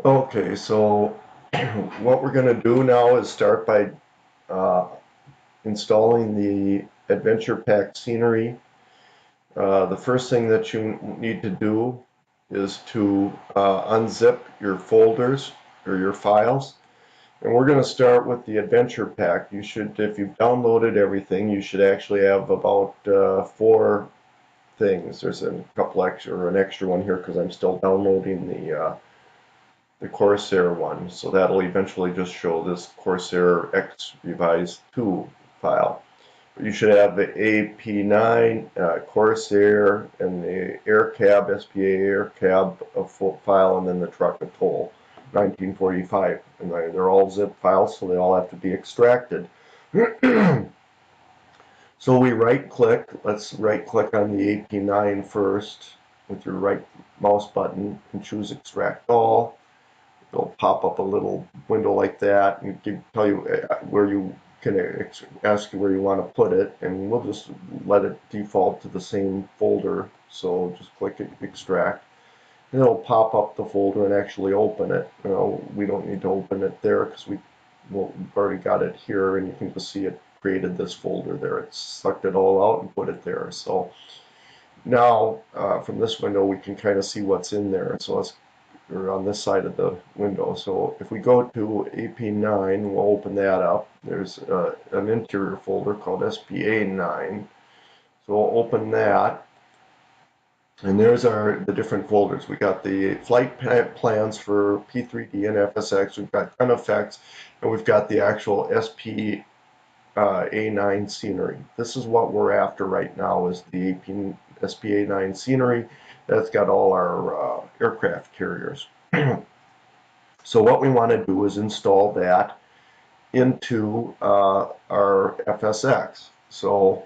Okay, so what we're going to do now is start by uh, installing the Adventure Pack scenery. The first thing that you need to do is to unzip your folders or your files. And we're going to start with the Adventure Pack. You should, if you've downloaded everything, you should actually have about 4 things. There's a couple extra, or an extra one here because I'm still downloading the Corsair one, so that'll eventually just show this Corsair X Revised 2 file. But you should have the ap9, Corsair, and the AirCab, SPA AirCab file, and then the truck of toll, 1945. And they're all zip files, so they all have to be extracted. So we right click, let's right click on the ap9 first with your right mouse button and choose Extract All. It'll pop up a little window like that and tell you where you can ask you where you want to put it, and we'll just let it default to the same folder. So just click extract, and it'll pop up the folder and actually open it. We don't need to open it there because we've already got it here, and you can just see it created this folder there. It sucked it all out and put it there. So now from this window we can kind of see what's in there. So let's or on this side of the window. So if we go to ap9, we'll open that up. There's an interior folder called SPA9. So we'll open that. And there's the different folders. We got the flight plans for P3D and FSX. We've got gun effects, and we've got the actual SPA9 scenery. This is what we're after right now, is the SPA9 scenery that's got all our aircraft carriers. So what we want to do is install that into our FSX. So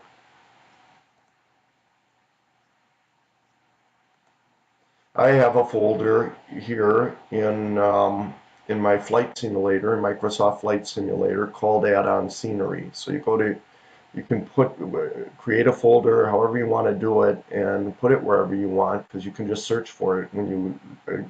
I have a folder here in my flight simulator, in Microsoft Flight Simulator, called Add-on Scenery. So you can create a folder however you want to do it and put it wherever you want, because you can just search for it when you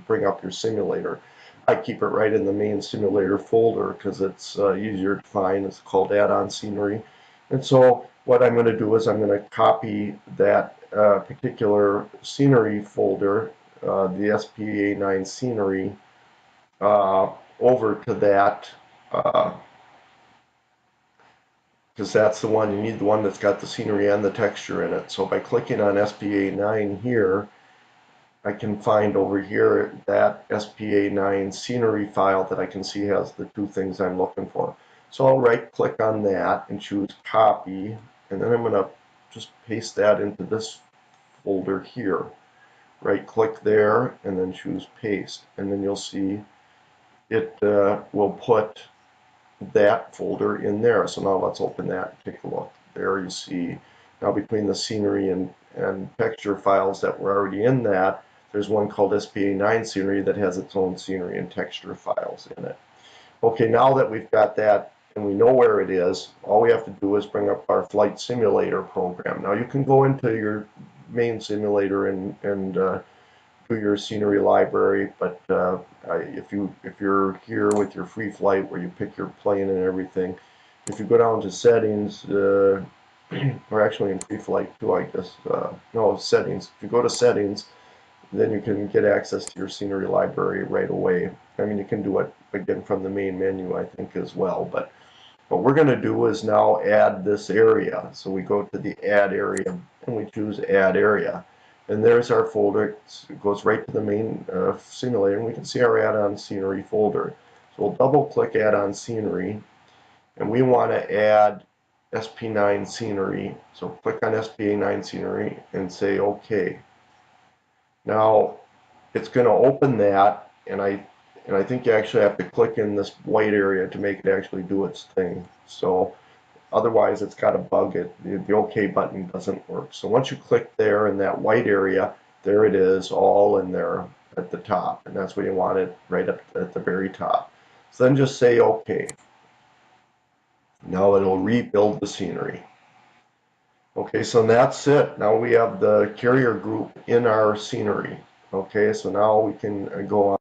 bring up your simulator. I keep it right in the main simulator folder because it's easier to find. It's called Add-on Scenery. And so what I'm going to do is I'm going to copy that particular scenery folder, the SPA9 scenery, over to that, because that's the one, you need the one that's got the scenery and the texture in it. So by clicking on SPA9 here, I can find over here that SPA9 scenery file that I can see has the 2 things I'm looking for. So I'll right click on that and choose copy, and then I'm going to just paste that into this folder here. Right click there and then choose paste, and then you'll see it will put that folder in there. So now let's open that and take a look. There you see, now between the scenery and texture files that were already in that, there's one called SPA9 scenery that has its own scenery and texture files in it. Okay, now that we've got that and we know where it is, all we have to do is bring up our flight simulator program. Now you can go into your main simulator and do your scenery library, but if you're here with your free flight where you pick your plane and everything, if you go down to settings, or actually in free flight too, I guess, no, settings. If you go to settings, then you can get access to your scenery library right away. I mean, you can do it again from the main menu, I think, as well. But what we're going to do is now add this area. So we go to the add area and we choose add area. And there's our folder. It goes right to the main simulator, and we can see our add-on scenery folder. So we'll double click add-on scenery, and we want to add SP9 scenery. So click on SPA9 scenery and say OK. Now it's going to open that, and I think you actually have to click in this white area to make it actually do its thing. So otherwise it's got a bug. The OK button doesn't work. So once you click there in that white area, there it is, all in there at the top, and that's where you want it, right up at the very top. So then just say OK. Now it'll rebuild the scenery. Okay, so that's it. Now we have the carrier group in our scenery. Okay, so now we can go on.